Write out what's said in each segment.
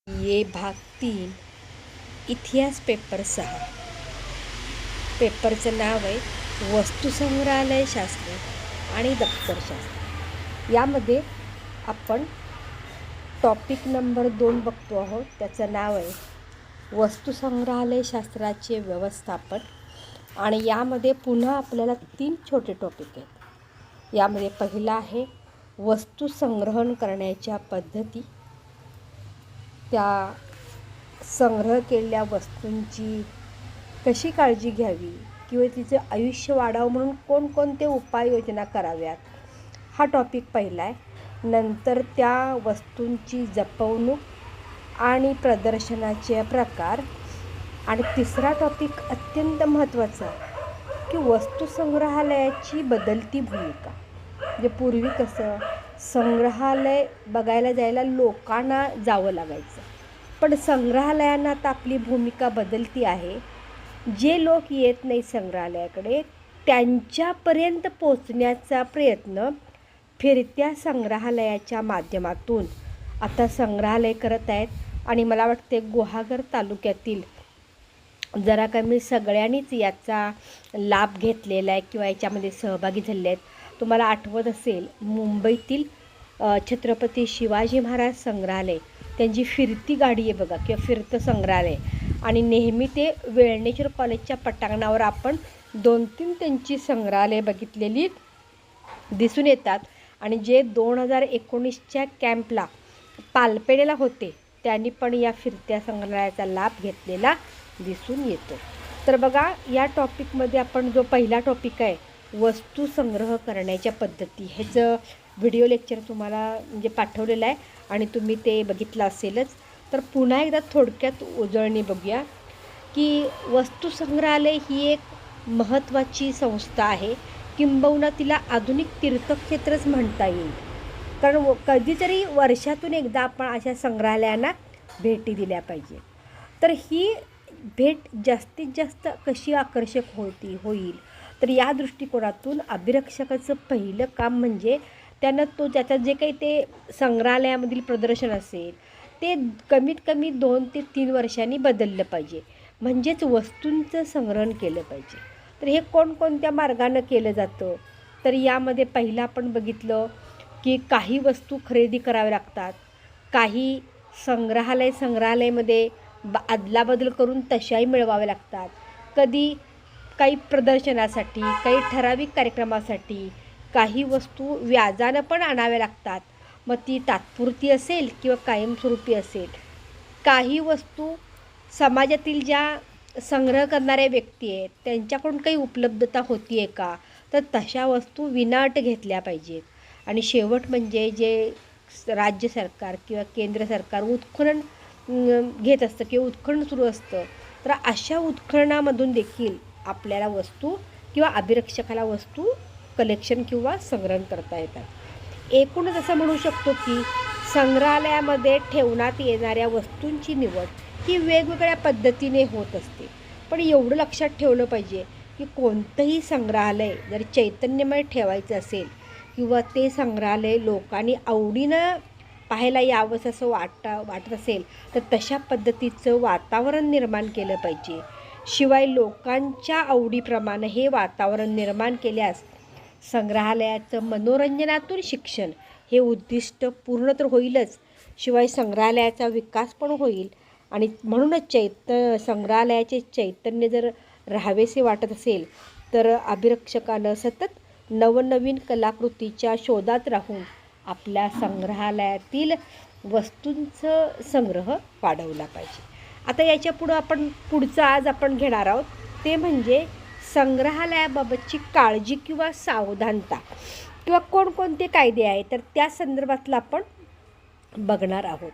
ये भाग 3 इतिहास पेपर 6 पेपरचं नाव आहे वस्तुसंग्रहालय शास्त्र आणि दप्तरशास्त्र। यामध्ये आपण टॉपिक नंबर 2 बघतो आहोत। त्याचं नाव आहे वस्तुसंग्रहालय शास्त्राचे व्यवस्थापन। आणि यामध्ये पुन्हा आपल्याला 3 छोटे टॉपिक आहेत। यामध्ये पहिला आहे वस्तू संग्रहण करण्याच्या पद्धती, त्या संग्रह केलेल्या वस्तूंची कशी काळजी घ्यावी किंवा तिचं आयुष्य वाढावं म्हणून कोणकोणते उपाययोजना कराव्यात, हा टॉपिक पहिला आहे। नंतर त्या वस्तूंची जपवणूक आणि प्रदर्शनाचे प्रकार, आणि तिसरा टॉपिक अत्यंत महत्त्वाचा की वस्तू संग्रहालयाची बदलती भूमिका। म्हणजे पूर्वी कसं संग्रहालय बघायला जायला लोकांना जावं लागायचं, पण संग्रहालयांना आता आपली भूमिका बदलती आहे। जे लोक येत नाही संग्रहालयाकडे त्यांच्यापर्यंत पोचण्याचा प्रयत्न फिरत्या संग्रहालयाच्या माध्यमातून आता संग्रहालय करत आहेत। आणि मला वाटते गुहागर तालुक्यातील जरा कमी सगळ्यांनीच याचा लाभ घेतलेला आहे किंवा याच्यामध्ये सहभागी झाले आहेत। तुम्हाला आठवत असेल मुंबईतील छत्रपती शिवाजी महाराज संग्रहालय, त्यांची फिरती गाडी आहे बघा किंवा फिरतं संग्रहालय। आणि नेहमी ते वेळणेश्वर कॉलेजच्या पटांगणावर आपण 2-3 त्यांची संग्रहालय बघितलेली दिसून येतात। आणि जे 2019च्या कॅम्पला पालपेडेला होते त्यांनी पण या फिरत्या संग्रहालयाचा लाभ घेतलेला दिसून येतो। तर बघा या टॉपिकमध्ये आपण जो पहिला टॉपिक आहे वस्तू संग्रह करण्याच्या पद्धती, ह्याचं व्हिडिओ लेक्चर तुम्हाला म्हणजे पाठवलेलं आहे आणि तुम्ही ते बघितलं असेलच। तर पुन्हा एकदा थोडक्यात उजळणी बघूया की वस्तू संग्रहालय ही एक महत्त्वाची संस्था आहे, किंबहुना तिला आधुनिक तीर्थक्षेत्रच म्हणता येईल। कारण कधीतरी वर्षातून एकदा आपण अशा संग्रहालयांना भेटी दिल्या पाहिजे। तर ही भेट जास्तीत जास्त कशी आकर्षक होईल तर या दृष्टिकोनातून अभिरक्षकाचं पहिलं काम म्हणजे त्यानं त्याचं जे काही ते संग्रहालयामधील प्रदर्शन असेल ते कमीत कमी 2 ते 3 वर्षांनी बदललं पाहिजे, म्हणजेच वस्तूंचं संग्रहण केलं पाहिजे। तर हे कोणकोणत्या मार्गानं केलं जातं तर यामध्ये पहिलं आपण बघितलं की काही वस्तू खरेदी कराव्या लागतात, काही संग्रहालयामध्ये अदलाबदल करून तशाही मिळवाव्या लागतात, कधी काही प्रदर्शनासाठी, काही ठराविक कार्यक्रमासाठी काही वस्तू व्याजानं पण आणाव्या लागतात, मग ती तात्पुरती असेल किंवा कायमस्वरूपी असेल। काही वस्तू समाजातील ज्या संग्रह करणाऱ्या व्यक्ती आहेत त्यांच्याकडून काही उपलब्धता होती आहे का, तर तशा वस्तू विनाअट घेतल्या पाहिजेत। आणि शेवट म्हणजे जे राज्य सरकार किंवा केंद्र सरकार उत्खनन घेत असतं किंवा उत्खनन सुरू असतं, तर अशा उत्खननामधून देखील आपल्याला वस्तू किंवा अभिरक्षकाला वस्तू कलेक्शन किंवा संग्रहण करता येतात। एकूणच असं म्हणू शकतो की संग्रहालयामध्ये ठेवण्यात येणाऱ्या वस्तूंची निवड ही वेगवेगळ्या पद्धतीने होत असते, पण एवढं लक्षात ठेवलं पाहिजे की कोणतंही संग्रहालय जर चैतन्यमय ठेवायचं असेल किंवा ते संग्रहालय लोकांनी आवडीनं पाहायला यावंसं असं वाटत असेल तर तशा पद्धतीचं वातावरण निर्माण केलं पाहिजे। शिवाय लोकांच्या आवडीप्रमाणे हे वातावरण निर्माण केल्यास संग्रहालयाचं मनोरंजनातून शिक्षण हे उद्दिष्ट पूर्ण तर होईलच, शिवाय संग्रहालयाचा विकास पण होईल। आणि म्हणूनच संग्रहालयाचे चैतन्य जर राहावेसे वाटत असेल तर अभिरक्षकानं सतत नवनवीन कलाकृतीच्या शोधात राहून आपल्या संग्रहालयातील वस्तूंचं संग्रह वाढवला पाहिजे। आता याच्या पुढचं आज आपण घेणार आहोत ते म्हणजे संग्रहालयाबाबतची काळजी किंवा सावधानता किंवा कोणकोणते कायदे आहेत तर त्या संदर्भातला आपण बघणार आहोत।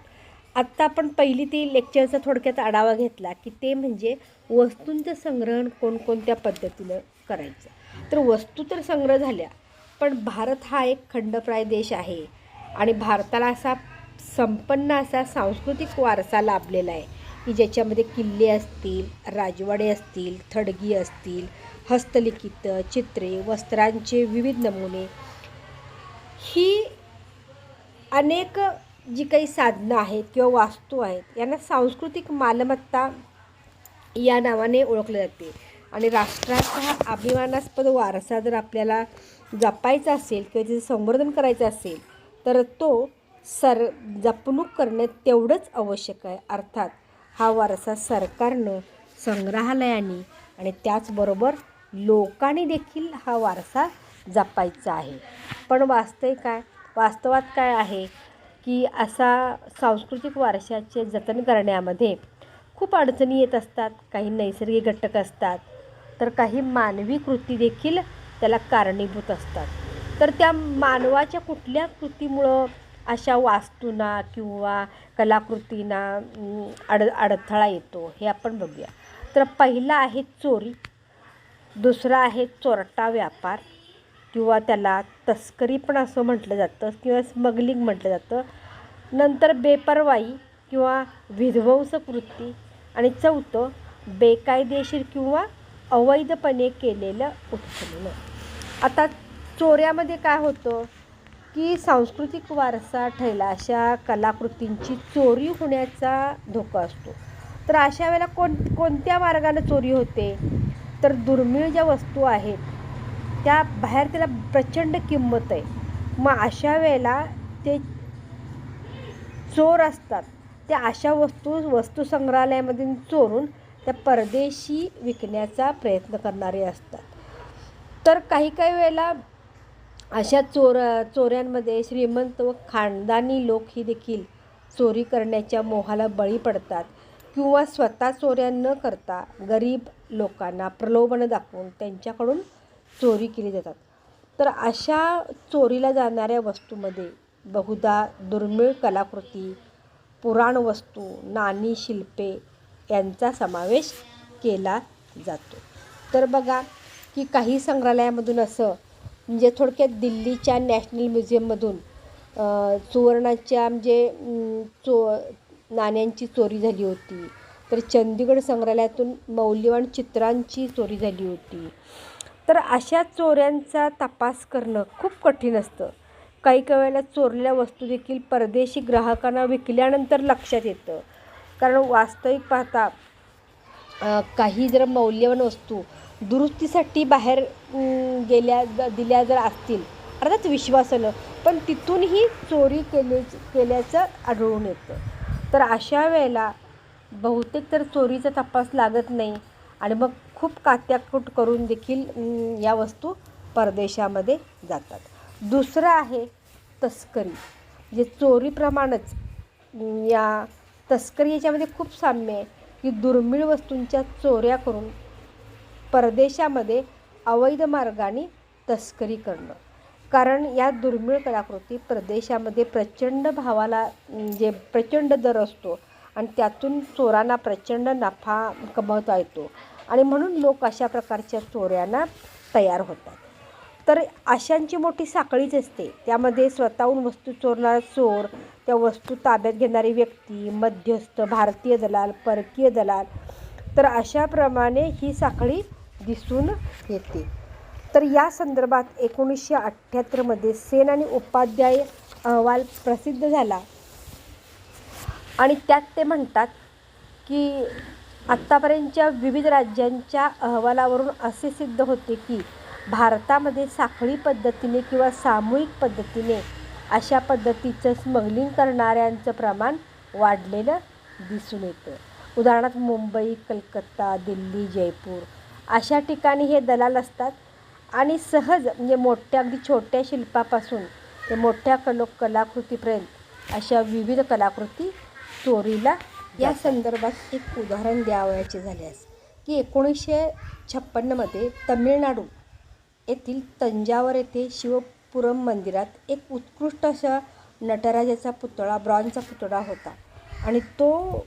आत्ता आपण पहिली ती लेक्चरचा थोडक्यात आढावा घेतला की ते म्हणजे वस्तूंचं संग्रहण कोणकोणत्या पद्धतीनं करायचं। तर वस्तू तर संग्रह झाल्या, पण भारत हा एक खंडप्राय देश आहे आणि भारताला असा संपन्न असा सांस्कृतिक वारसा लाभलेला आहे की ज्याच्यामध्ये किल्ले असतील, राजवाडे असतील, थडगी असतील, हस्तलिखित चित्रे, वस्त्रांचे विविध नमुने, ही अनेक जी काही साधनं आहेत किंवा वास्तू आहेत यांना सांस्कृतिक मालमत्ता या नावाने ओळखले जाते. आणि राष्ट्राचा हा अभिमानास्पद वारसा जर आपल्याला जपायचा असेल किंवा त्याचं संवर्धन करायचं असेल तर तो जपणूक करणे तेवढंच आवश्यक आहे. अर्थात हा वारसा सरकारनं, संग्रहालयांनी आणि त्याचबरोबर लोकांनी देखील हा वारसा जपायचा आहे. पण वास्तवात काय आहे की असा सांस्कृतिक वारशाचे जतन करण्यामध्ये खूप अडचणी येत असतात. काही नैसर्गिक घटक असतात तर काही मानवी कृती देखील त्याला कारणीभूत असतात. तर त्या मानवाच्या कुठल्या कृतीमुळं अशा वास्तूंना किंवा कलाकृतींना अडथळा येतो हे आपण बघूया. तर पहिला आहे चोरी, दुसरा आहे चोरटा व्यापार किंवा त्याला तस्करी पण असं म्हटलं जातं किंवा स्मगलिंग म्हटलं जातं. नंतर बेपर्वाई किंवा विध्वंस कृती आणि चौथं बेकायदेशीर किंवा अवैधपणे केलेलं उत्खनन. आता चोऱ्यामध्ये काय होतं की सांस्कृतिक वारसा ठेवला अशा कलाकृतींची चोरी होण्याचा धोका असतो. तर अशा वेळेला कोणत्या मार्गाने चोरी होते तर दुर्मिळ ज्या वस्तू आहेत त्या बाहेर त्याला प्रचंड किंमत आहे. मग अशा वेळेला ते चोर असतात त्या अशा वस्तू संग्रहालयामधून चोरून त्या परदेशी विकण्याचा प्रयत्न करणारे असतात. तर काही वेळेला अशा चोऱ्यांमध्ये श्रीमंत व खानदानी लोक ही देखील चोरी करण्याच्या मोहाला बळी पडतात किंवा स्वतः चोऱ्या न करता गरीब लोकांना प्रलोभन दाखवून त्यांच्याकडून चोरी केली जातात. तर अशा चोरीला जाणाऱ्या वस्तूमध्ये बहुधा दुर्मिळ कलाकृती, पुराण वस्तू, नाणी, शिल्पे यांचा समावेश केला जातो. तर बघा की काही संग्रहालयामधून असं म्हणजे थोडक्यात दिल्लीच्या नॅशनल म्युझियममधून सुवर्णाच्या नाण्यांची चोरी झाली होती. तर चंदीगड संग्रहालयातून मौल्यवान चित्रांची चोरी झाली होती. तर अशा चोऱ्यांचा तपास करणं खूप कठीण असतं. काही वेळेला चोरलेल्या वस्तू देखील परदेशी ग्राहकांना विकल्यानंतर लक्षात येतं. कारण वास्तविक पाहता काही जर मौल्यवान वस्तू दुरुस्तीसाठी बाहेर दिल्या जर असतील अर्थात विश्वासानं पण तिथूनही चोरी केल्याचं आढळून येतं. तर अशा वेळेला बहुतेक तर चोरीचा तपास लागत नाही आणि मग खूप कात्याकूट करून देखील या वस्तू परदेशामध्ये जातात. दुसरं आहे तस्करी. म्हणजे चोरीप्रमाणेच या तस्करी याच्यामध्ये खूप साम्य आहे की दुर्मिळ वस्तूंच्या चोऱ्या करून परदेशामध्ये अवैध मार्गाने तस्करी करणं. कारण या दुर्मिळ कलाकृती परदेशामध्ये प्रचंड भावाला म्हणजे प्रचंड दर असतो आणि त्यातून चोरांना प्रचंड नफा कमवता येतो आणि म्हणून लोक अशा प्रकारच्या चोऱ्यांना तयार होतात. तर अशांची मोठी साखळीच असते. त्यामध्ये स्वतःहून वस्तू चोरणारा चोर, त्या वस्तू ताब्यात घेणारी व्यक्ती, मध्यस्थ, भारतीय दलाल, परकीय दलाल. तर अशाप्रमाणे ही साखळी दिसून येते. तर या संदर्भात 1978 सेन आणि उपाध्याय अहवाल प्रसिद्ध झाला आणि त्यात ते म्हणतात की आत्तापर्यंतच्या विविध राज्यांच्या अहवालावरून असे सिद्ध होते की भारतामध्ये साखळी पद्धतीने किंवा सामूहिक पद्धतीने अशा पद्धतीचं स्मगलिंग करणाऱ्यांचं प्रमाण वाढलेलं दिसून येतं. उदाहरणार्थ मुंबई, कलकत्ता, दिल्ली, जयपूर अशा ठिकाणी हे दलाल असतात आणि सहज म्हणजे अगदी छोट्या शिल्पापासून ते मोठ्या कलाकृतीपर्यंत अशा विविध कलाकृती चोरीला. या संदर्भात एक उदाहरण द्यावयाचे झाल्यास की 1956 तमिळनाडू येथील तंजावर येथे शिवपुरम मंदिरात एक उत्कृष्ट अशा नटराजाचा पुतळा, ब्रॉन्झचा पुतळा होता आणि तो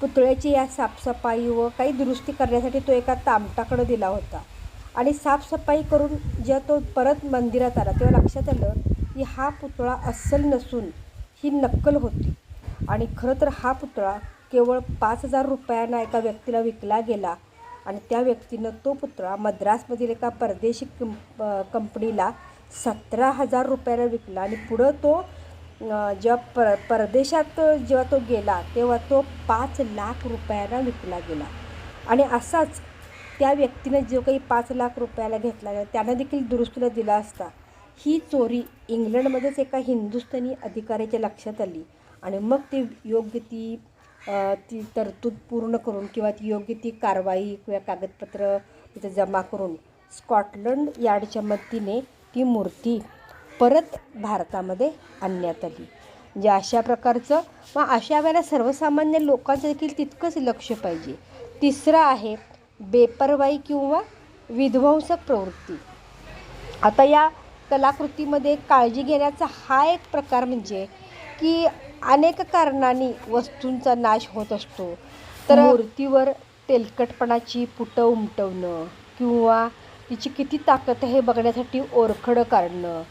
पुतळ्याची या साफसफाई व काही दुरुस्ती करण्यासाठी तो एका तामटाकडे दिला होता आणि साफसफाई करून जेव्हा तो परत मंदिरात आला तेव्हा लक्षात आलं की हा पुतळा अस्सल नसून ही नक्कल होती आणि खरं तर हा पुतळा केवळ 5,000 रुपयांना एका व्यक्तीला विकला गेला आणि त्या व्यक्तीनं तो पुतळा मद्रासमधील एका परदेशी कंपनीला 17,000 रुपयाला विकला आणि पुढं तो जेव्हा परदेशात जेव्हा तो गेला तेव्हा तो 5 लाख रुपयाला विकला गेला. आणि असाच त्या व्यक्तीने जो काही 5 लाख रुपयाला घेतला त्यानं देखील दुरुस्तीला दिला असता. ही चोरी इंग्लंडमध्येच एका हिंदुस्थानी अधिकाऱ्याच्या लक्षात आली आणि मग ते योग्य ती तरतूद पूर्ण करून किंवा ती योग्य ती कारवाई किंवा कागदपत्र तिथे जमा करून स्कॉटलंड यार्डच्या मदतीने ती मूर्ती परत भारतामध्ये आणण्यात आली. म्हणजे अशा प्रकारचं मग अशा वेळेला सर्वसामान्य लोकांचं देखील तितकंच लक्ष पाहिजे. तिसरं आहे बेपर्वाई किंवा विध्वंसक प्रवृत्ती. आता या कलाकृतीमध्ये काळजी घेण्याचा हा एक प्रकार म्हणजे की अनेक कारणांनी वस्तूंचा नाश होत असतो. तर मूर्तीवर तेलकटपणाची पुटं उमटवणं किंवा तिची किती ताकद आहे हे बघण्यासाठी ओरखडं काढणं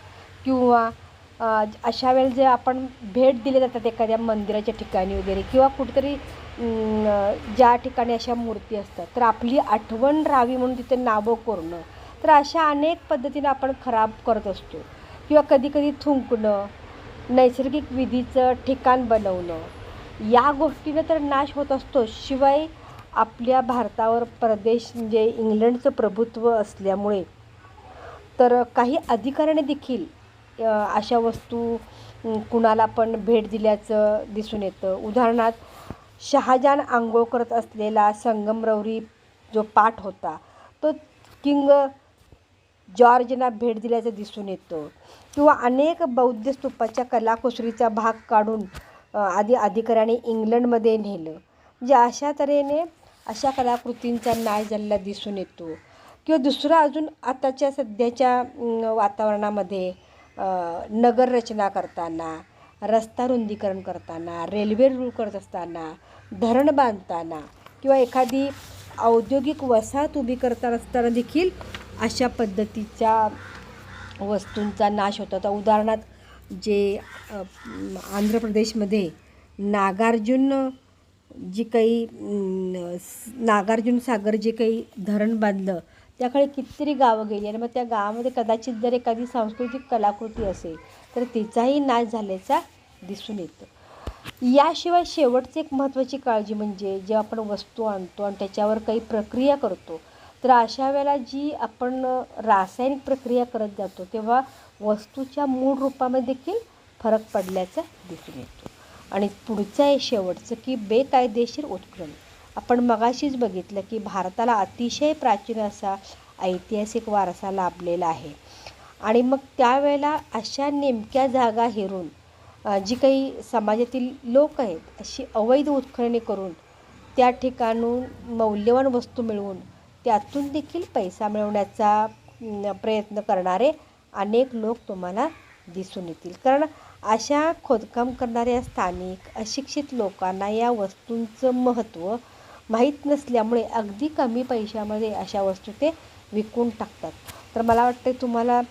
किंवा अशा वेळेला जे आपण भेट दिले जातात एखाद्या मंदिराच्या ठिकाणी वगैरे किंवा कुठेतरी ज्या ठिकाणी अशा मूर्ती असतात तर आपली आठवण राहावी म्हणून तिथे नावं कोरणं. तर अशा अनेक पद्धतीने आपण खराब करत असतो. किंवा कधीकधी थुंकणं, नैसर्गिक विधीचं ठिकाण बनवणं या गोष्टीनं तर नाश होत असतो. शिवाय आपल्या भारतावर परदेश म्हणजे इंग्लंडचं प्रभुत्व असल्यामुळे तर काही अधिकाऱ्याने देखील अशा वस्तू कुणाला पण भेट दिल्याचं दिसून येतं. उदाहरणार्थ शहाजहान आंघोळ करत असलेला संगमरवरी जो पाट होता तो किंग जॉर्जना भेट दिल्याचं दिसून येतं. किंवा अनेक बौद्ध स्तूपाच्या कलाकुसरीचा भाग काढून अधिकाऱ्याने इंग्लंडमध्ये नेलं. म्हणजे अशा तऱ्हेने अशा कलाकृतींचा नाश झालेला दिसून येतो. किंवा दुसरं अजून आताच्या सध्याच्या वातावरणामध्ये नगर रचना करताना, रस्ता रुंदीकरण करताना, रेल्वे रूळ करत असताना, धरण बांधताना किंवा एखादी औद्योगिक वसाहत उभी करताना असताना देखील अशा पद्धतीच्या वस्तूंचा नाश होतो. आता उदाहरणार्थ जे आंध्र प्रदेशमध्ये नागार्जुन सागर जे काही धरण बांधलं त्याकडे कितीतरी गावं गेली आणि मग त्या गावामध्ये कदाचित जर एखादी सांस्कृतिक कलाकृती असेल तर तिचाही नाश झाल्याचा दिसून येतं. याशिवाय शेवटची एक महत्त्वाची काळजी म्हणजे जेव्हा आपण वस्तू आणतो आणि त्याच्यावर काही प्रक्रिया करतो तर अशा वेळेला जी आपण रासायनिक प्रक्रिया करत जातो तेव्हा वस्तूच्या मूळ रूपामध्ये देखील फरक पडल्याचं दिसून येतो. आणि पुढचं आहे शेवटचं की बेकायदेशीर उत्खनन. आपण मगाशीच बघितलं की भारताला अतिशय प्राचीन असा ऐतिहासिक वारसा लाभलेला आहे आणि मग त्यावेळेला अशा नेमक्या जागा हेरून जी काही समाजातील लोक आहेत अशी अवैध उत्खनने करून त्या ठिकाणून मौल्यवान वस्तू मिळवून त्यातून देखील पैसा मिळवण्याचा प्रयत्न करणारे अनेक लोक तुम्हाला दिसून येतील. कारण अशा खोदकाम करणाऱ्या स्थानिक अशिक्षित लोकांना या वस्तूंचं महत्त्व माहीत नसल्यामुळे अगदी कमी पैशामध्ये अशा वस्तू ते विकून टाकतात. तर मला वाटतं तुम्हाला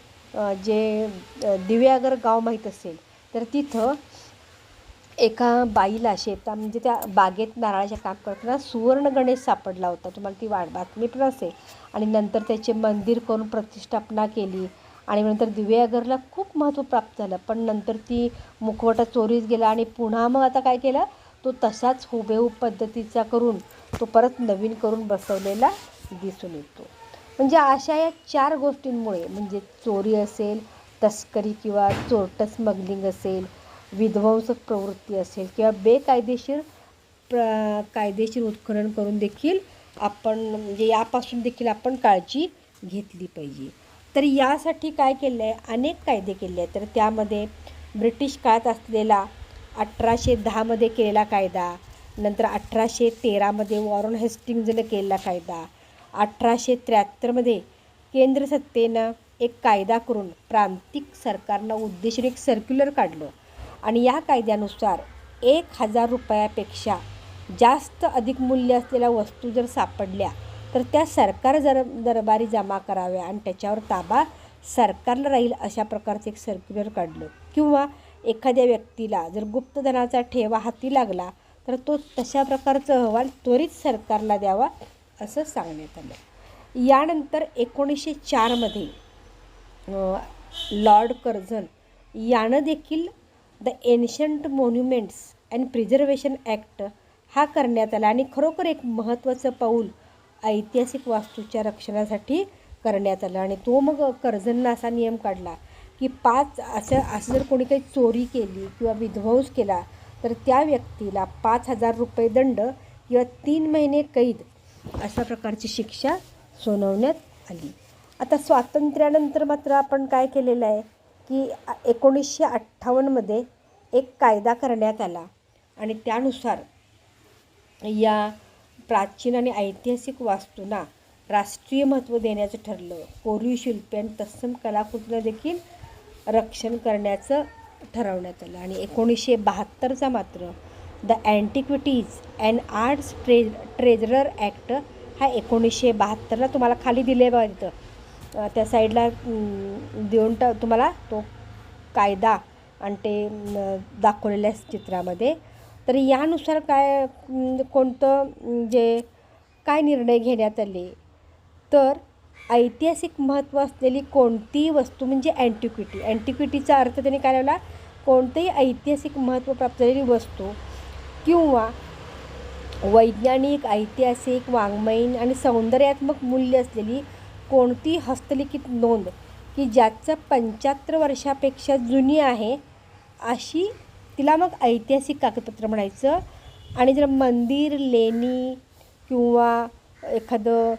जे दिव्यागर गाव माहीत असेल तर तिथं एका बाईला म्हणजे त्या बागेत नारळाच्या काम करताना सुवर्ण गणेश सापडला होता. तुम्हाला ती बातमी पण असेल. आणि नंतर त्याचे मंदिर करून प्रतिष्ठापना केली आणि नंतर दिव्यागरला खूप महत्त्व प्राप्त झालं. पण नंतर ती मुखवटा चोरीस गेला आणि पुन्हा मग आता काय केलं तो तसाच हुबेहूब पद्धतीचा करून तो परत नवीन करून बसवलेला दिसून येतो. म्हणजे अशा या 4 गोष्टींमुळे म्हणजे चोरी असेल, तस्करी किंवा चोरटं स्मगलिंग असेल, विध्वंसक प्रवृत्ती असेल किंवा कायदेशीर उत्खनन करून देखील आपण म्हणजे यापासून देखील आपण काळजी घेतली पाहिजे. तर यासाठी काय केलं आहे अनेक कायदे केले आहेत. तर त्यामध्ये ब्रिटिश काळात असलेला 1810मध्ये केलेला कायदा, नंतर 1813मध्ये वॉरन हेस्टिंग्जने केलेला कायदा, 1873मध्ये केंद्र सत्तेनं एक कायदा करून प्रांतिक सरकारनं उद्देशून एक सर्क्युलर काढलं आणि या कायद्यानुसार 1,000 रुपयापेक्षा जास्त अधिक मूल्य असलेल्या वस्तू जर सापडल्या तर त्या सरकार दरबारी जमा कराव्या आणि त्याच्यावर ताबा सरकारला राहील अशा प्रकारचं एक सर्क्युलर काढलं. किंवा एखाद्या व्यक्तीला जर गुप्तधनाचा ठेवा हाती लागला तर तो तशा प्रकारचा अहवाल त्वरित सरकारला द्यावा असं सांगण्यात आलं. यानंतर 1904मध्ये लॉर्ड कर्झन यानं देखील the ancient monuments and preservation act हा करण्यात आला आणि खरोखर एक महत्त्वाचं पाऊल ऐतिहासिक वास्तूच्या रक्षणासाठी करण्यात आलं. आणि तो मग कर्झननं असा नियम काढला की असं जर कोणी काही चोरी केली किंवा विध्वंस केला तर त्या व्यक्तीला 5,000 रुपये दंड किंवा 3 महिने कैद अशा प्रकारची शिक्षा सुनावण्यात आली. आता स्वातंत्र्यानंतर मात्र आपण काय केलेलं आहे की 1958मध्ये एक कायदा करण्यात आला आणि त्यानुसार या प्राचीन आणि ऐतिहासिक वास्तूंना राष्ट्रीय महत्त्व देण्याचं ठरलं. कोरीव शिल्पे आणि तत्सम कलाकृतीला देखील रक्षण करण्याचं ठरवण्यात आलं. आणि 1972चा मात्र the antiquities and arts treasures act हा 1972ला तुम्हाला खाली दिले बघा तिथं त्या साईडला देऊन तुम्हाला तो कायदा आणि ते दाखवलेल्या चित्रामध्ये. तर यानुसार काय निर्णय घेण्यात आले तर ऐतिहासिक महत्त्व असलेली कोणतीही वस्तू म्हणजे अँटिक्विटीचा अर्थ त्यांनी काय लावला, कोणतेही ऐतिहासिक महत्त्व प्राप्त झालेली वस्तू किंवा वैज्ञानिक, ऐतिहासिक, वाङ्मयीन आणि सौंदर्यात्मक मूल्य असलेली कोणतीही हस्तलिखित नोंद की ज्याचं 75 वर्षापेक्षा जुनी आहे अशी तिला मग ऐतिहासिक कागदपत्र म्हणायचं. आणि जर मंदिर, लेणी किंवा एखादं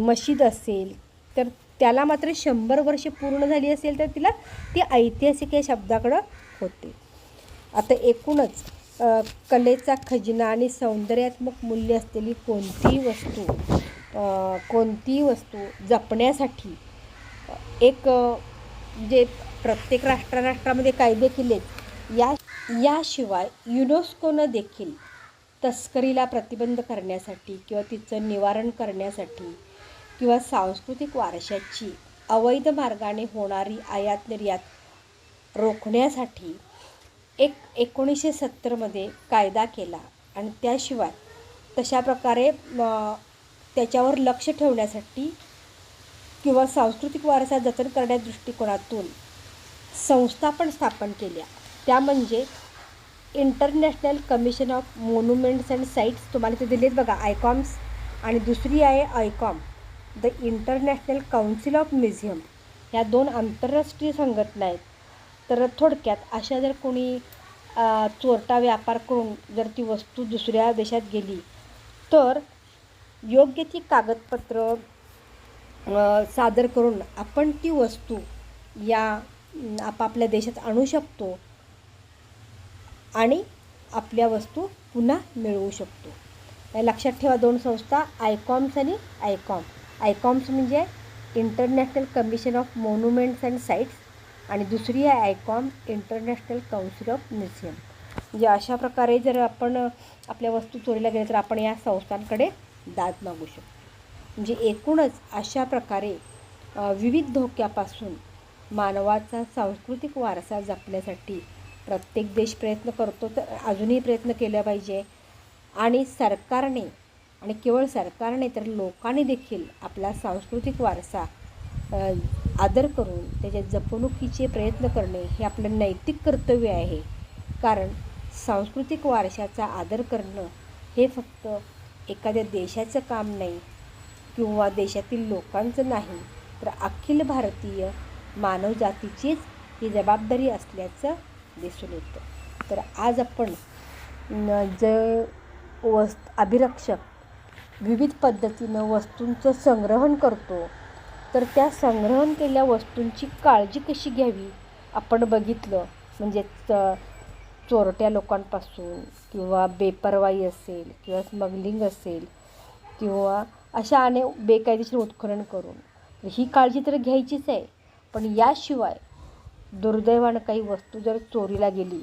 मशीद असेल तर त्याला मात्र 100 वर्षे पूर्ण झाली असेल तर तिला ती ऐतिहासिक या शब्दाकडं होते. आता एकूणच कलेचा खजिना आणि सौंदर्यात्मक मूल्य असलेली कोणतीही वस्तू जपण्यासाठी एक जे प्रत्येक राष्ट्रामध्ये कायदे केलेत याशिवाय युनेस्कोनं देखील तस्करीला प्रतिबंध करण्यासाठी किंवा तिचं निवारण करण्यासाठी किंवा सांस्कृतिक वारशाची अवैध मार्गाने होणारी आयात निर्यात रोखण्यासाठी 1970मध्ये कायदा केला. आणि त्याशिवाय तशा प्रकारे त्याच्यावर लक्ष ठेवण्यासाठी किंवा सांस्कृतिक वारसा जतन करण्याच्या दृष्टिकोनातून संस्था पण स्थापन केल्या. त्या म्हणजे international commission of monuments and sites, तुम्हाला ते दिलेत बघा आयकॉम्स, आणि दुसरी आहे ICOM the international council of museum. ह्या 2 आंतरराष्ट्रीय संघटना आहेत. तर थोडक्यात अशा जर कोणी चोरटा व्यापार करून जर ती वस्तू दुसऱ्या देशात गेली तर योग्य ती कागदपत्र सादर करून आपण ती वस्तू या आपापल्या देशात आणू शकतो आणि आपल्या वस्तू पुन्हा मिळवू शकतो. लक्षात ठेवा 2 संस्था, आयकॉम्स आणि आयकॉम. आयकॉम्स म्हणजे international commission of monuments and sites आणि दुसरी आहे आयकॉम इंटरनॅशनल काउन्सिल ऑफ म्युझियम. म्हणजे अशा प्रकारे जर आपण आपल्या वस्तू चोरीला गेल्या तर आपण या संस्थांकडे दाद मागू शकतो. म्हणजे एकूणच अशा प्रकारे विविध धोक्यापासून मानवाचा सांस्कृतिक वारसा जपण्यासाठी प्रत्येक देश प्रयत्न करतो, तर अजूनही प्रयत्न केला पाहिजे. आणि सरकारने, आणि केवळ सरकारने तर लोकांनी देखील आपला सांस्कृतिक वारसा आदर करून त्याच्या जपणुकीचे प्रयत्न करणे हे आपलं नैतिक कर्तव्य आहे. कारण सांस्कृतिक वारशाचा आदर करणं हे फक्त एखाद्या देशाचं काम नाही किंवा देशातील लोकांचं नाही, तर अखिल भारतीय मानवजातीचीच ही जबाबदारी असल्याचं दिसून येतं. तर आज आपण जे अभिरक्षक विविध पद्धतीनं वस्तूंचं संग्रहण करतो, तर त्या संग्रहण केलेल्या वस्तूंची काळजी कशी घ्यावी आपण बघितलं. म्हणजे चोरट्या लोकांपासून किंवा बेपर्वाई असेल किंवा स्मगलिंग असेल किंवा अशा अनेक बेकायदेशीर उत्खनन करून ही काळजी तर घ्यायचीच आहे. पण याशिवाय दुर्दैवानं काही वस्तू जर चोरीला गेली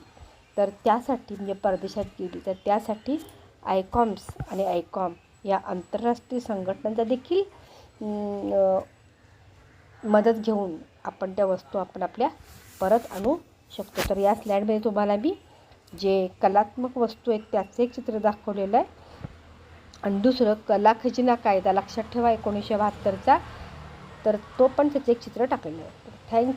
तर त्यासाठी म्हणजे परदेशात गेली तर त्यासाठी आयकॉम्स आणि आयकॉम या आंतरराष्ट्रीय संघटनांचा देखील मदत घेऊन आपण त्या वस्तू आपण आपल्या परत आणू शकतो. तर या स्लाईडमध्ये तुम्हाला मी जे कलात्मक वस्तू आहेत त्याचं एक चित्र दाखवलेलं आहे आणि दुसरं कला खजिना कायदा लक्षात ठेवा 1972चा, तर तो पण त्याचं एक चित्र टाकलेलं आहे. थँक्यू.